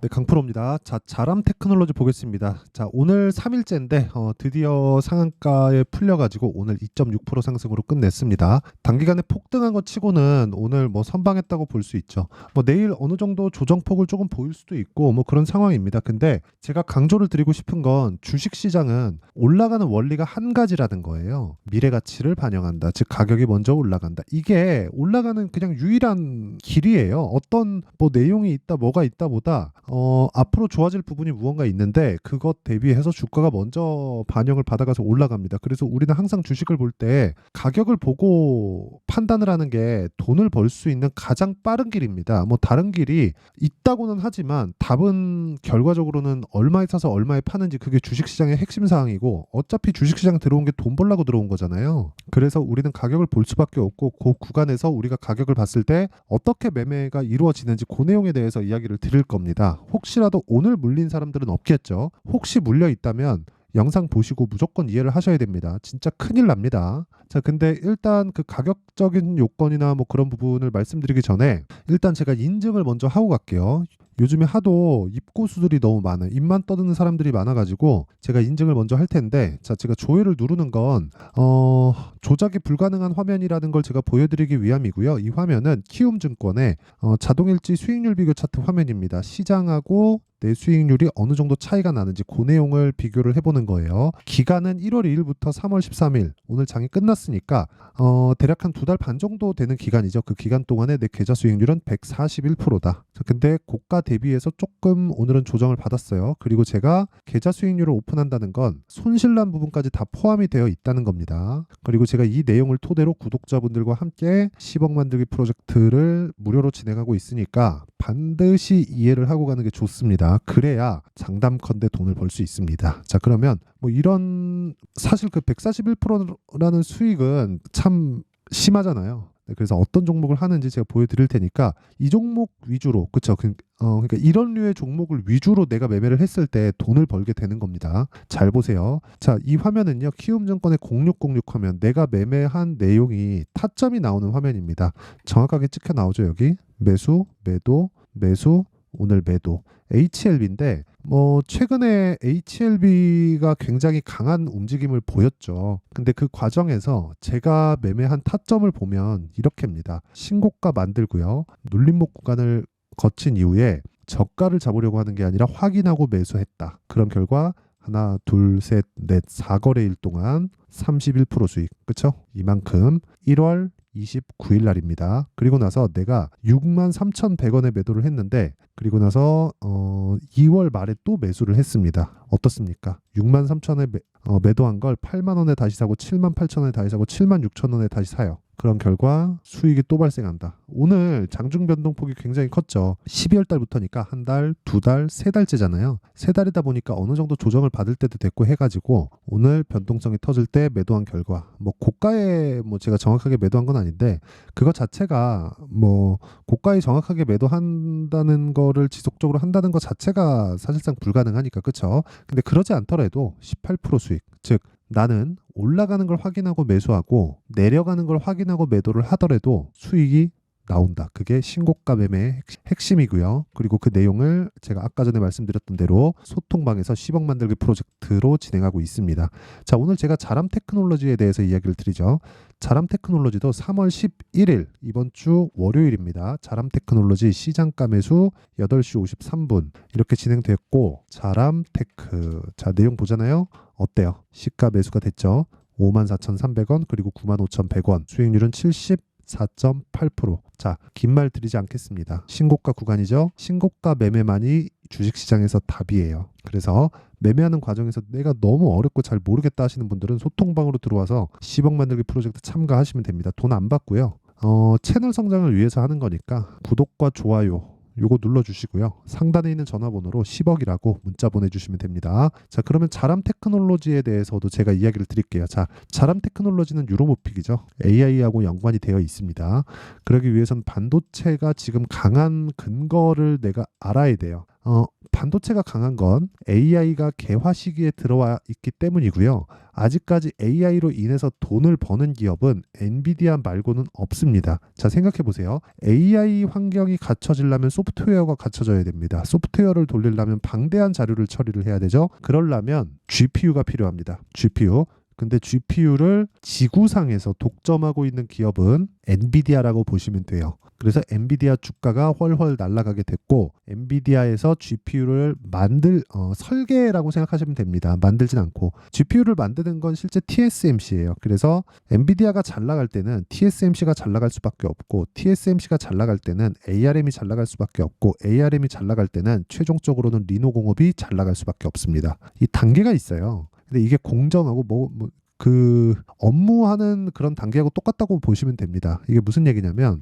네, 강프로입니다. 자, 자람 테크놀로지 보겠습니다. 자, 오늘 3일째인데 드디어 상한가에 풀려가지고 오늘 2.6% 상승으로 끝냈습니다. 단기간에 폭등한 것 치고는 오늘 뭐 선방했다고 볼 수 있죠. 뭐 내일 어느 정도 조정폭을 조금 보일 수도 있고 뭐 그런 상황입니다. 근데 제가 강조를 드리고 싶은 건 주식시장은 올라가는 원리가 한 가지라는 거예요. 미래 가치를 반영한다. 즉 가격이 먼저 올라간다. 이게 올라가는 그냥 유일한 길이에요. 어떤 뭐 내용이 있다 뭐가 있다 보다 앞으로 좋아질 부분이 무언가 있는데 그것 대비해서 주가가 먼저 반영을 받아가서 올라갑니다. 그래서 우리는 항상 주식을 볼 때 가격을 보고 판단을 하는 게 돈을 벌 수 있는 가장 빠른 길입니다. 뭐 다른 길이 있다고는 하지만 답은 결과적으로는 얼마에 사서 얼마에 파는지 그게 주식시장의 핵심 사항이고 어차피 주식시장 들어온 게 돈 벌려고 들어온 거잖아요. 그래서 우리는 가격을 볼 수밖에 없고 그 구간에서 우리가 가격을 봤을 때 어떻게 매매가 이루어지는지 그 내용에 대해서 이야기를 드릴 겁니다. 혹시라도 오늘 물린 사람들은 없겠죠. 혹시 물려 있다면 영상 보시고 무조건 이해를 하셔야 됩니다. 진짜 큰일 납니다. 자, 근데 일단 그 가격적인 요건이나 뭐 그런 부분을 말씀드리기 전에 일단 제가 인증을 먼저 하고 갈게요. 요즘에 하도 입고수들이 너무 많아요. 입만 떠드는 사람들이 많아가지고 제가 인증을 먼저 할 텐데, 자, 제가 조회를 누르는 건 조작이 불가능한 화면이라는 걸 제가 보여드리기 위함이고요. 이 화면은 키움증권의 자동일지 수익률 비교 차트 화면입니다. 시장하고 내 수익률이 어느 정도 차이가 나는지 그 내용을 비교를 해보는 거예요. 기간은 1월 2일부터 3월 13일. 오늘 장이 끝났으니까 대략 한 2달 반 정도 되는 기간이죠. 그 기간 동안에 내 계좌 수익률은 141%다. 근데 고가 대비해서 조금 오늘은 조정을 받았어요. 그리고 제가 계좌 수익률을 오픈한다는 건 손실난 부분까지 다 포함이 되어 있다는 겁니다. 그리고 제가 이 내용을 토대로 구독자분들과 함께 10억 만들기 프로젝트를 무료로 진행하고 있으니까 반드시 이해를 하고 가는 게 좋습니다. 그래야 장담컨대 돈을 벌 수 있습니다. 자, 그러면 뭐 이런 사실 그 141%라는 수익은 참 심하잖아요. 네, 그래서 어떤 종목을 하는지 제가 보여드릴 테니까 이 종목 위주로, 그쵸? 그러니까 이런 류의 종목을 위주로 내가 매매를 했을 때 돈을 벌게 되는 겁니다. 잘 보세요. 자, 이 화면은요, 키움증권의 0606 화면, 내가 매매한 내용이 타점이 나오는 화면입니다. 정확하게 찍혀 나오죠, 여기. 매수, 매도, 매수, 오늘 매도. HLB인데 뭐 최근에 HLB가 굉장히 강한 움직임을 보였죠. 근데 그 과정에서 제가 매매한 타점을 보면 이렇게입니다. 신고가 만들고요. 눌림목 구간을 거친 이후에 저가를 잡으려고 하는 게 아니라 확인하고 매수했다. 그런 결과 하나, 둘, 셋, 넷, 4거래일 동안 31% 수익. 그쵸? 이만큼 1월 29일 날입니다. 그리고 나서 내가 63,100원에 매도를 했는데 그리고 나서 2월 말에 또 매수를 했습니다. 어떻습니까? 63,000원에 매도한 걸 8만 원에 다시 사고 78,000원에 다시 사고 76,000원에 다시 사요. 그런 결과 수익이 또 발생한다. 오늘 장중 변동폭이 굉장히 컸죠. 12월 달부터니까 한 달, 두 달, 세 달째잖아요. 세 달이다 보니까 어느 정도 조정을 받을 때도 됐고 해가지고 오늘 변동성이 터질 때 매도한 결과 뭐 고가에 뭐 제가 정확하게 매도한 건 아닌데 그거 자체가 뭐 고가에 정확하게 매도한다는 거를 지속적으로 한다는 것 자체가 사실상 불가능하니까 그쵸? 근데 그러지 않더라도 18% 수익, 즉 나는 올라가는 걸 확인하고 매수하고 내려가는 걸 확인하고 매도를 하더라도 수익이 나온다. 그게 신고가 매매의 핵심이고요. 그리고 그 내용을 제가 아까 전에 말씀드렸던 대로 소통방에서 10억 만들기 프로젝트로 진행하고 있습니다. 자, 오늘 제가 자람 테크놀로지에 대해서 이야기를 드리죠. 자람 테크놀로지도 3월 11일 이번 주 월요일입니다. 자람 테크놀로지 시장가 매수 8시 53분 이렇게 진행됐고 자람 테크 자 내용 보잖아요. 어때요? 시가 매수가 됐죠. 54,300원 그리고 95,100원 수익률은 74.8%. 자, 긴 말 드리지 않겠습니다. 신고가 구간이죠. 신고가 매매만이 주식시장에서 답이에요. 그래서 매매하는 과정에서 내가 너무 어렵고 잘 모르겠다 하시는 분들은 소통방으로 들어와서 10억 만들기 프로젝트 참가하시면 됩니다. 돈 안 받고요. 채널 성장을 위해서 하는 거니까 구독과 좋아요 요거 눌러주시고요. 상단에 있는 전화번호로 10억이라고 문자 보내주시면 됩니다. 자, 그러면 자람 테크놀로지에 대해서도 제가 이야기를 드릴게요. 자, 자람 테크놀로지는 유로모픽이죠. AI하고 연관이 되어 있습니다. 그러기 위해선 반도체가 지금 강한 근거를 내가 알아야 돼요. 반도체가 강한 건 AI가 개화 시기에 들어와 있기 때문이고요. 아직까지 AI로 인해서 돈을 버는 기업은 엔비디아 말고는 없습니다. 자, 생각해 보세요. AI 환경이 갖춰지려면 소프트웨어가 갖춰져야 됩니다. 소프트웨어를 돌리려면 방대한 자료를 처리를 해야 되죠. 그러려면 GPU가 필요합니다. GPU. 근데 GPU를 지구상에서 독점하고 있는 기업은 엔비디아라고 보시면 돼요. 그래서 엔비디아 주가가 훨훨 날아가게 됐고, 엔비디아에서 GPU를 설계라고 생각하시면 됩니다. 만들진 않고. GPU를 만드는 건 실제 TSMC예요. 그래서 엔비디아가 잘 나갈 때는 TSMC가 잘 나갈 수밖에 없고, TSMC가 잘 나갈 때는 ARM이 잘 나갈 수밖에 없고, ARM이 잘 나갈 때는 최종적으로는 리노공업이 잘 나갈 수밖에 없습니다. 이 단계가 있어요. 근데 이게 공정하고 그 업무하는 그런 단계하고 똑같다고 보시면 됩니다. 이게 무슨 얘기냐면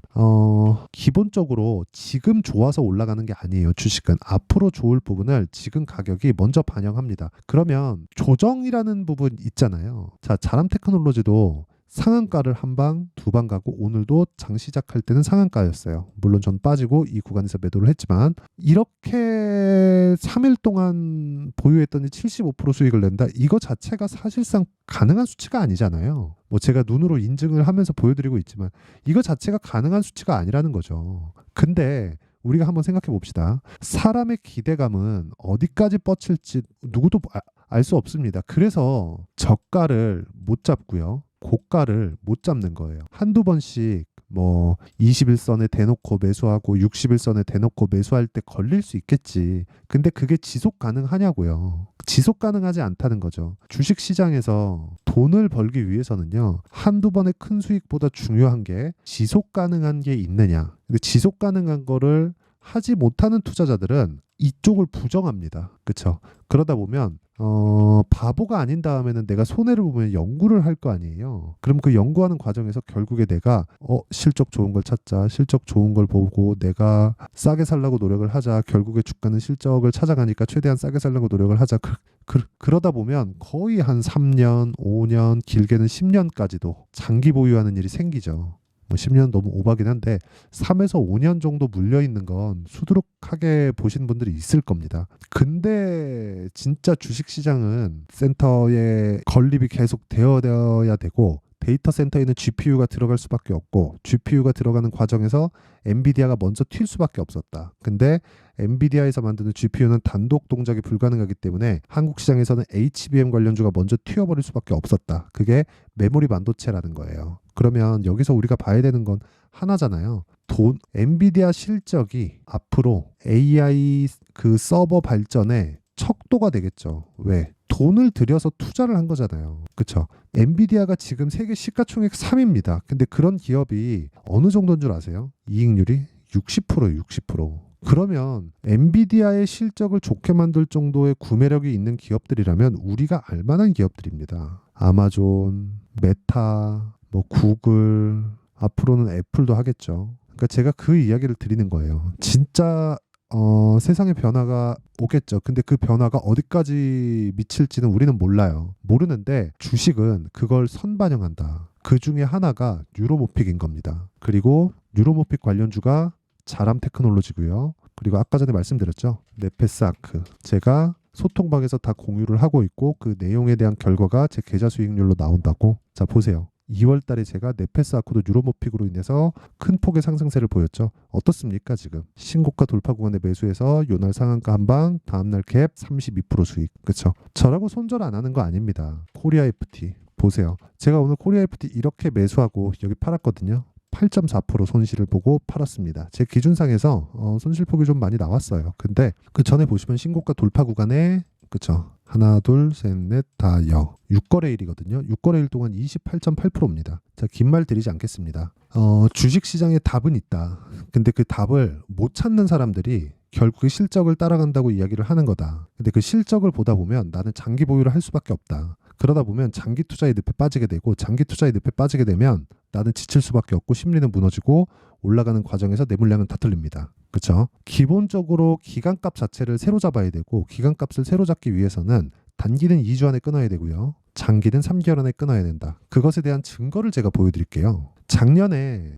기본적으로 지금 좋아서 올라가는 게 아니에요. 주식은 앞으로 좋을 부분을 지금 가격이 먼저 반영합니다. 그러면 조정이라는 부분 있잖아요. 자, 자람 테크놀로지도 상한가를 한 방, 두 방 가고 오늘도 장 시작할 때는 상한가였어요. 물론 전 빠지고 이 구간에서 매도를 했지만 이렇게 3일 동안 보유했더니 75% 수익을 낸다. 이거 자체가 사실상 가능한 수치가 아니잖아요. 뭐 제가 눈으로 인증을 하면서 보여드리고 있지만 이거 자체가 가능한 수치가 아니라는 거죠. 근데 우리가 한번 생각해 봅시다. 사람의 기대감은 어디까지 뻗칠지 누구도 알 수 없습니다. 그래서 저가를 못 잡고요. 고가를 못 잡는 거예요. 한두 번씩 뭐 21선에 대놓고 매수하고 60일선에 대놓고 매수할 때 걸릴 수 있겠지. 근데 그게 지속 가능하냐고요. 지속 가능하지 않다는 거죠. 주식 시장에서 돈을 벌기 위해서는요. 한두 번의 큰 수익보다 중요한 게 지속 가능한 게 있느냐. 근데 지속 가능한 거를 하지 못하는 투자자들은 이쪽을 부정합니다. 그렇죠? 그러다 보면 바보가 아닌 다음에는 내가 손해를 보면 연구를 할 거 아니에요. 그럼 그 연구하는 과정에서 결국에 내가 실적 좋은 걸 찾자. 실적 좋은 걸 보고 내가 싸게 살려고 노력을 하자. 결국에 주가는 실적을 찾아가니까 최대한 싸게 살려고 노력을 하자. 그러다 보면 거의 한 3년, 5년, 길게는 10년까지도 장기 보유하는 일이 생기죠. 뭐 10년 너무 오바긴 한데 3에서 5년 정도 물려있는 건 수두룩하게 보신 분들이 있을 겁니다. 근데 진짜 주식시장은 센터에 건립이 계속 되어야 되고 데이터 센터에는 GPU가 들어갈 수밖에 없고 GPU가 들어가는 과정에서 엔비디아가 먼저 튈 수밖에 없었다. 근데 엔비디아에서 만드는 GPU는 단독 동작이 불가능하기 때문에 한국 시장에서는 HBM 관련주가 먼저 튀어버릴 수밖에 없었다. 그게 메모리 반도체라는 거예요. 그러면 여기서 우리가 봐야 되는 건 하나잖아요. 엔비디아 실적이 앞으로 AI 그 서버 발전에 척도가 되겠죠. 왜? 돈을 들여서 투자를 한 거잖아요. 그쵸? 엔비디아가 지금 세계 시가총액 3위입니다. 근데 그런 기업이 어느 정도인 줄 아세요? 이익률이 60%예요. 60%. 그러면 엔비디아의 실적을 좋게 만들 정도의 구매력이 있는 기업들이라면 우리가 알만한 기업들입니다. 아마존, 메타, 뭐 구글, 앞으로는 애플도 하겠죠. 그러니까 제가 그 이야기를 드리는 거예요. 진짜 세상의 변화가 오겠죠. 근데 그 변화가 어디까지 미칠지는 우리는 몰라요. 모르는데 주식은 그걸 선반영한다. 그 중에 하나가 뉴로모픽인 겁니다. 그리고 뉴로모픽 관련주가 자람 테크놀로지고요. 그리고 아까 전에 말씀드렸죠. 네페스 아크. 제가 소통방에서 다 공유를 하고 있고 그 내용에 대한 결과가 제 계좌 수익률로 나온다고. 자, 보세요. 2월 달에 제가 네페스 아코도 뉴로모픽으로 인해서 큰 폭의 상승세를 보였죠. 어떻습니까 지금? 신고가 돌파 구간에 매수해서 요날 상한가 한 방, 다음날 갭 32% 수익. 그렇죠? 저라고 손절 안 하는 거 아닙니다. 코리아 FT 보세요. 제가 오늘 코리아 FT 이렇게 매수하고 여기 팔았거든요. 8.4% 손실을 보고 팔았습니다. 제 기준상에서 손실폭이 좀 많이 나왔어요. 근데 그 전에 보시면 신고가 돌파 구간에 그쵸? 하나, 둘, 셋, 넷, 다, 6거래일이거든요. 6거래일 동안 28.8%입니다. 자, 긴 말 드리지 않겠습니다. 주식시장에 답은 있다. 근데 그 답을 못 찾는 사람들이 결국에 실적을 따라간다고 이야기를 하는 거다. 근데 그 실적을 보다 보면 나는 장기 보유를 할 수밖에 없다. 그러다 보면 장기 투자의 늪에 빠지게 되고 장기 투자의 늪에 빠지게 되면 나는 지칠 수밖에 없고 심리는 무너지고 올라가는 과정에서 내 물량은 다 틀립니다. 그렇죠? 기본적으로 기간값 자체를 새로 잡아야 되고 기간값을 새로 잡기 위해서는 단기는 2주 안에 끊어야 되고요. 장기는 3개월 안에 끊어야 된다. 그것에 대한 증거를 제가 보여드릴게요. 작년에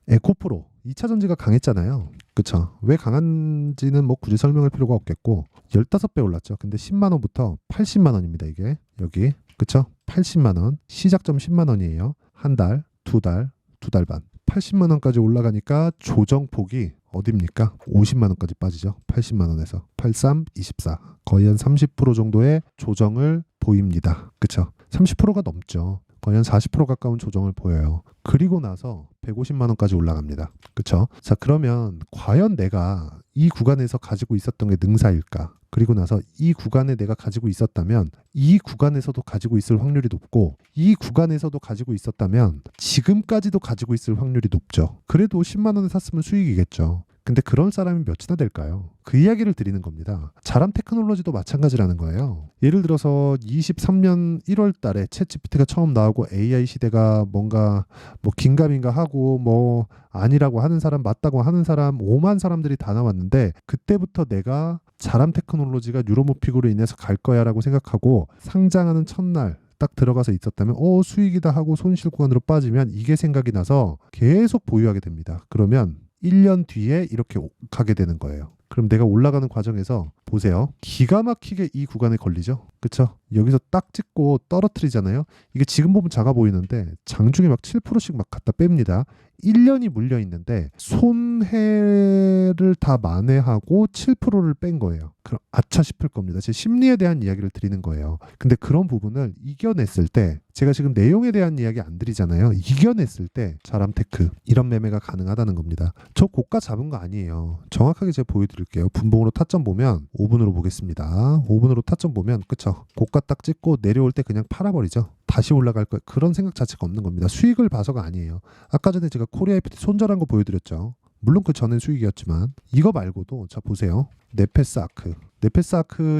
에코프로 2차 전지가 강했잖아요. 그쵸? 왜 강한지는 뭐 굳이 설명할 필요가 없겠고 15배 올랐죠. 근데 10만 원부터 80만 원입니다. 이게 여기 그쵸? 80만 원 시작점 10만 원이에요. 한 달, 두 달, 두 달 반 80만 원까지 올라가니까 조정폭이 어딥니까? 50만 원까지 빠지죠. 80만 원에서 83, 24 거의 한 30% 정도의 조정을 보입니다. 그쵸? 30%가 넘죠. 거의 한 40% 가까운 조정을 보여요. 그리고 나서 150만 원까지 올라갑니다. 그쵸? 자, 그러면 과연 내가 이 구간에서 가지고 있었던 게 능사일까? 그리고 나서 이 구간에 내가 가지고 있었다면 이 구간에서도 가지고 있을 확률이 높고 이 구간에서도 가지고 있었다면 지금까지도 가지고 있을 확률이 높죠. 그래도 10만 원에 샀으면 수익이겠죠. 근데 그런 사람이 몇이나 될까요? 그 이야기를 드리는 겁니다. 자람 테크놀로지도 마찬가지라는 거예요. 예를 들어서 23년 1월 달에 챗GPT가 처음 나오고 AI 시대가 뭔가 뭐 긴가민가 하고 뭐 아니라고 하는 사람 맞다고 하는 사람 5만 사람들이 다 나왔는데 그때부터 내가 자람 테크놀로지가 뉴로모픽으로 인해서 갈 거야라고 생각하고 상장하는 첫날 딱 들어가서 있었다면 수익이다 하고 손실 구간으로 빠지면 이게 생각이 나서 계속 보유하게 됩니다. 그러면 1년 뒤에 이렇게 가게 되는 거예요. 그럼 내가 올라가는 과정에서 보세요. 기가 막히게 이 구간에 걸리죠. 그쵸? 여기서 딱 찍고 떨어뜨리잖아요. 이게 지금 보면 작아 보이는데 장중에 막 7%씩 막 갖다 뺍니다. 1년이 물려 있는데 손해를 다 만회하고 7%를 뺀 거예요. 그럼 아차 싶을 겁니다. 제 심리에 대한 이야기를 드리는 거예요. 근데 그런 부분을 이겨냈을 때 제가 지금 내용에 대한 이야기 안 드리잖아요. 이겨냈을 때 자람테크 이런 매매가 가능하다는 겁니다. 저 고가 잡은 거 아니에요. 정확하게 제가 보여드릴게요. 분봉으로 타점 보면 5분으로 보겠습니다. 5분으로 타점 보면 그쵸? 고가 딱 찍고 내려올 때 그냥 팔아버리죠. 다시 올라갈 거 그런 생각 자체가 없는 겁니다. 수익을 봐서가 아니에요. 아까 전에 제가 코리아 FT 손절한 거 보여드렸죠. 물론 그 전엔 수익이었지만 이거 말고도 자 보세요. 네페스아크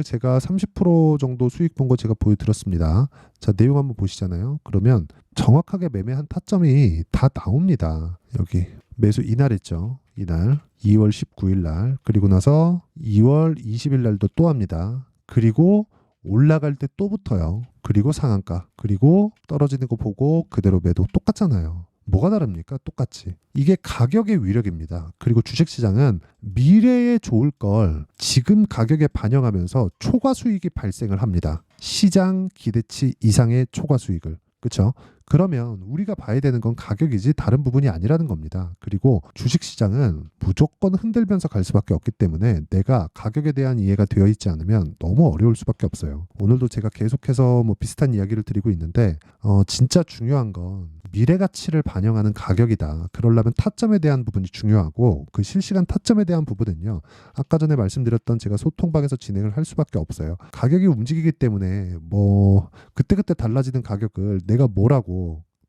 제가 30% 정도 수익 본 거 제가 보여드렸습니다. 자 내용 한번 보시잖아요. 그러면 정확하게 매매한 타점이 다 나옵니다. 여기 매수 이날 했죠. 이날 2월 19일 날 그리고 나서 2월 20일 날도 또 합니다. 그리고 올라갈 때 또 붙어요. 그리고 상한가 그리고 떨어지는 거 보고 그대로 매도 똑같잖아요. 뭐가 다릅니까? 똑같지. 이게 가격의 위력입니다. 그리고 주식시장은 미래에 좋을 걸 지금 가격에 반영하면서 초과 수익이 발생을 합니다. 시장 기대치 이상의 초과 수익을. 그렇죠? 그러면 우리가 봐야 되는 건 가격이지 다른 부분이 아니라는 겁니다. 그리고 주식시장은 무조건 흔들면서 갈 수밖에 없기 때문에 내가 가격에 대한 이해가 되어 있지 않으면 너무 어려울 수밖에 없어요. 오늘도 제가 계속해서 뭐 비슷한 이야기를 드리고 있는데 진짜 중요한 건 미래 가치를 반영하는 가격이다. 그러려면 타점에 대한 부분이 중요하고 그 실시간 타점에 대한 부분은요. 아까 전에 말씀드렸던 제가 소통방에서 진행을 할 수밖에 없어요. 가격이 움직이기 때문에 뭐 그때그때 달라지는 가격을 내가 뭐라고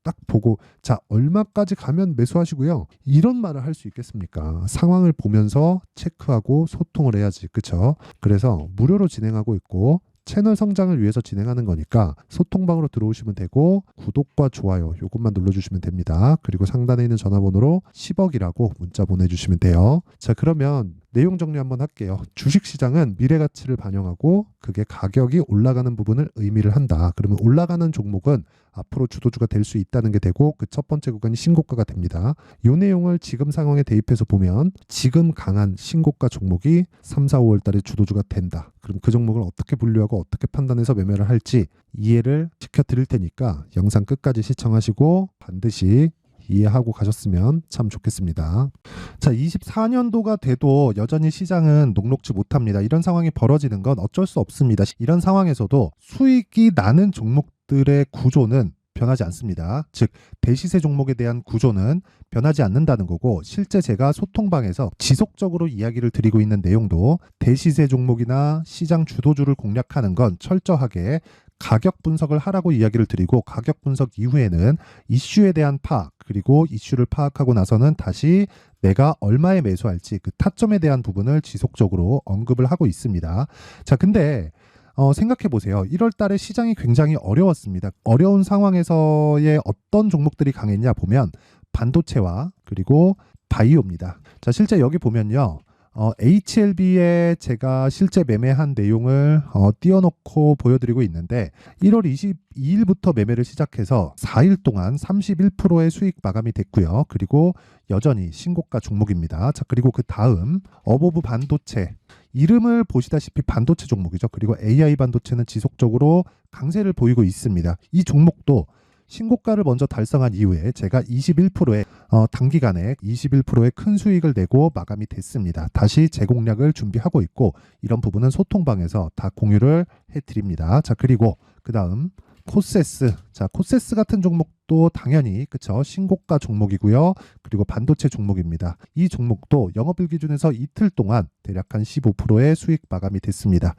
딱 보고 자 얼마까지 가면 매수하시고요. 이런 말을 할 수 있겠습니까? 상황을 보면서 체크하고 소통을 해야지. 그렇죠? 그래서 무료로 진행하고 있고 채널 성장을 위해서 진행하는 거니까 소통방으로 들어오시면 되고 구독과 좋아요 요것만 눌러주시면 됩니다. 그리고 상단에 있는 전화번호로 10억이라고 문자 보내주시면 돼요. 자 그러면 내용 정리 한번 할게요. 주식시장은 미래가치를 반영하고 그게 가격이 올라가는 부분을 의미를 한다. 그러면 올라가는 종목은 앞으로 주도주가 될 수 있다는 게 되고 그 첫 번째 구간이 신고가가 됩니다. 이 내용을 지금 상황에 대입해서 보면 지금 강한 신고가 종목이 3, 4, 5월 달에 주도주가 된다. 그럼 그 종목을 어떻게 분류하고 어떻게 판단해서 매매를 할지 이해를 시켜드릴 테니까 영상 끝까지 시청하시고 반드시 이해하고 가셨으면 참 좋겠습니다. 자, 24년도가 돼도 여전히 시장은 녹록지 못합니다. 이런 상황이 벌어지는 건 어쩔 수 없습니다. 이런 상황에서도 수익이 나는 종목들의 구조는 변하지 않습니다. 즉 대시세 종목에 대한 구조는 변하지 않는다는 거고 실제 제가 소통방에서 지속적으로 이야기를 드리고 있는 내용도 대시세 종목이나 시장 주도주를 공략하는 건 철저하게 가격 분석을 하라고 이야기를 드리고 가격 분석 이후에는 이슈에 대한 파악 그리고 이슈를 파악하고 나서는 다시 내가 얼마에 매수할지 그 타점에 대한 부분을 지속적으로 언급을 하고 있습니다. 자, 근데 생각해 보세요. 1월 달에 시장이 굉장히 어려웠습니다. 어려운 상황에서의 어떤 종목들이 강했냐 보면 반도체와 그리고 바이오입니다. 자, 실제 여기 보면요. HLB에 제가 실제 매매한 내용을 띄워놓고 보여드리고 있는데 1월 22일부터 매매를 시작해서 4일 동안 31%의 수익 마감이 됐고요. 그리고 여전히 신고가 종목입니다. 자, 그리고 그 다음 어보브 반도체, 이름을 보시다시피 반도체 종목이죠. 그리고 AI 반도체는 지속적으로 강세를 보이고 있습니다. 이 종목도 신고가를 먼저 달성한 이후에 제가 21%의 단기간에 21%의 큰 수익을 내고 마감이 됐습니다. 다시 재공략을 준비하고 있고 이런 부분은 소통방에서 다 공유를 해드립니다. 자, 그리고 그 다음 코세스. 자, 코세스 같은 종목도 당연히 그쵸, 신고가 종목이고요. 그리고 반도체 종목입니다. 이 종목도 영업일 기준에서 이틀 동안 대략 한 15%의 수익 마감이 됐습니다.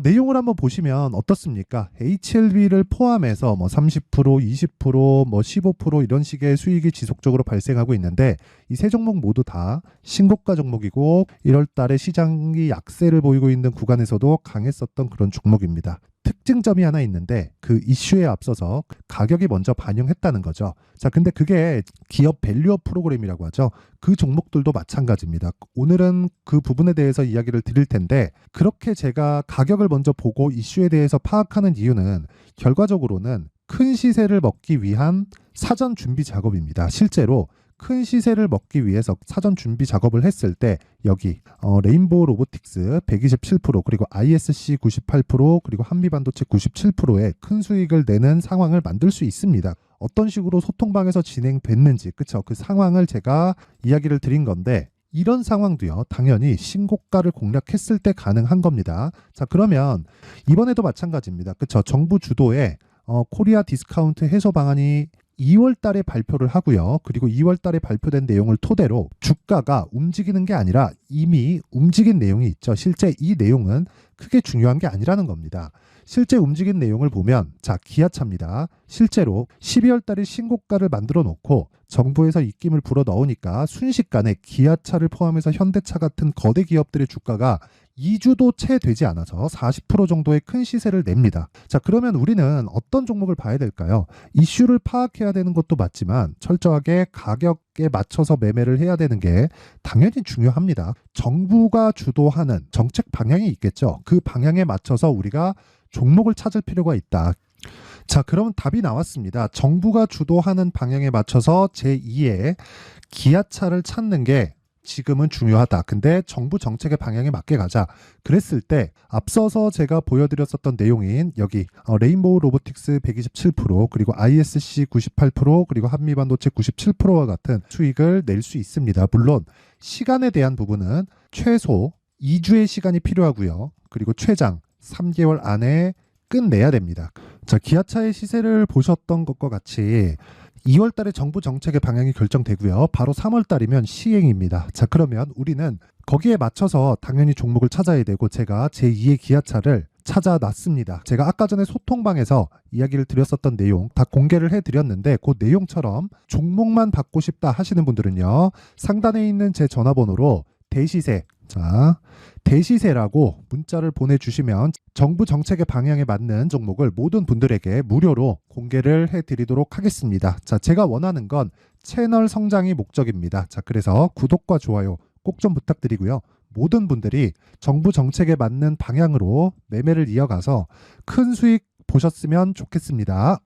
내용을 한번 보시면 어떻습니까? HLB를 포함해서 뭐 30%, 20%, 뭐 15% 이런 식의 수익이 지속적으로 발생하고 있는데 이 세 종목 모두 다 신고가 종목이고 1월 달에 시장이 약세를 보이고 있는 구간에서도 강했었던 그런 종목입니다. 특징점이 하나 있는데 그 이슈에 앞서서 가격이 먼저 반영했다는 거죠. 자, 근데 그게 기업 밸류업 프로그램이라고 하죠. 그 종목들도 마찬가지입니다. 오늘은 그 부분에 대해서 이야기를 드릴 텐데 그렇게 제가 가격을 먼저 보고 이슈에 대해서 파악하는 이유는 결과적으로는 큰 시세를 먹기 위한 사전 준비 작업입니다. 실제로 큰 시세를 먹기 위해서 사전 준비 작업을 했을 때 여기 레인보우 로보틱스 127% 그리고 ISC 98% 그리고 한미반도체 97%의 큰 수익을 내는 상황을 만들 수 있습니다. 어떤 식으로 소통방에서 진행됐는지 그쵸, 그 상황을 제가 이야기를 드린 건데 이런 상황도요 당연히 신고가를 공략했을 때 가능한 겁니다. 자, 그러면 이번에도 마찬가지입니다. 그쵸, 정부 주도의 코리아 디스카운트 해소 방안이 2월 달에 발표를 하고요. 그리고 2월 달에 발표된 내용을 토대로 주가가 움직이는 게 아니라 이미 움직인 내용이 있죠. 실제 이 내용은 크게 중요한 게 아니라는 겁니다. 실제 움직인 내용을 보면 자, 기아차입니다. 실제로 12월 달에 신고가를 만들어 놓고 정부에서 입김을 불어 넣으니까 순식간에 기아차를 포함해서 현대차 같은 거대 기업들의 주가가 2주도 채 되지 않아서 40% 정도의 큰 시세를 냅니다. 자, 그러면 우리는 어떤 종목을 봐야 될까요? 이슈를 파악해야 되는 것도 맞지만 철저하게 가격에 맞춰서 매매를 해야 되는 게 당연히 중요합니다. 정부가 주도하는 정책 방향이 있겠죠. 그 방향에 맞춰서 우리가 종목을 찾을 필요가 있다. 자, 그럼 답이 나왔습니다. 정부가 주도하는 방향에 맞춰서 제2의 기아차를 찾는 게 지금은 중요하다. 근데 정부 정책의 방향에 맞게 가자. 그랬을 때 앞서서 제가 보여드렸었던 내용인 여기 레인보우 로보틱스 127% 그리고 ISC 98% 그리고 한미반도체 97%와 같은 수익을 낼 수 있습니다. 물론 시간에 대한 부분은 최소 2주의 시간이 필요하고요. 그리고 최장 3개월 안에 끝내야 됩니다. 자, 기아차의 시세를 보셨던 것과 같이 2월 달에 정부 정책의 방향이 결정되고요. 바로 3월 달이면 시행입니다. 자, 그러면 우리는 거기에 맞춰서 당연히 종목을 찾아야 되고 제가 제2의 기아차를 찾아놨습니다. 제가 아까 전에 소통방에서 이야기를 드렸었던 내용 다 공개를 해드렸는데 그 내용처럼 종목만 받고 싶다 하시는 분들은요. 상단에 있는 제 전화번호로 대시세, 자, 대시세라고 문자를 보내주시면 정부 정책의 방향에 맞는 종목을 모든 분들에게 무료로 공개를 해드리도록 하겠습니다. 자, 제가 원하는 건 채널 성장이 목적입니다. 자, 그래서 구독과 좋아요 꼭 좀 부탁드리고요. 모든 분들이 정부 정책에 맞는 방향으로 매매를 이어가서 큰 수익 보셨으면 좋겠습니다.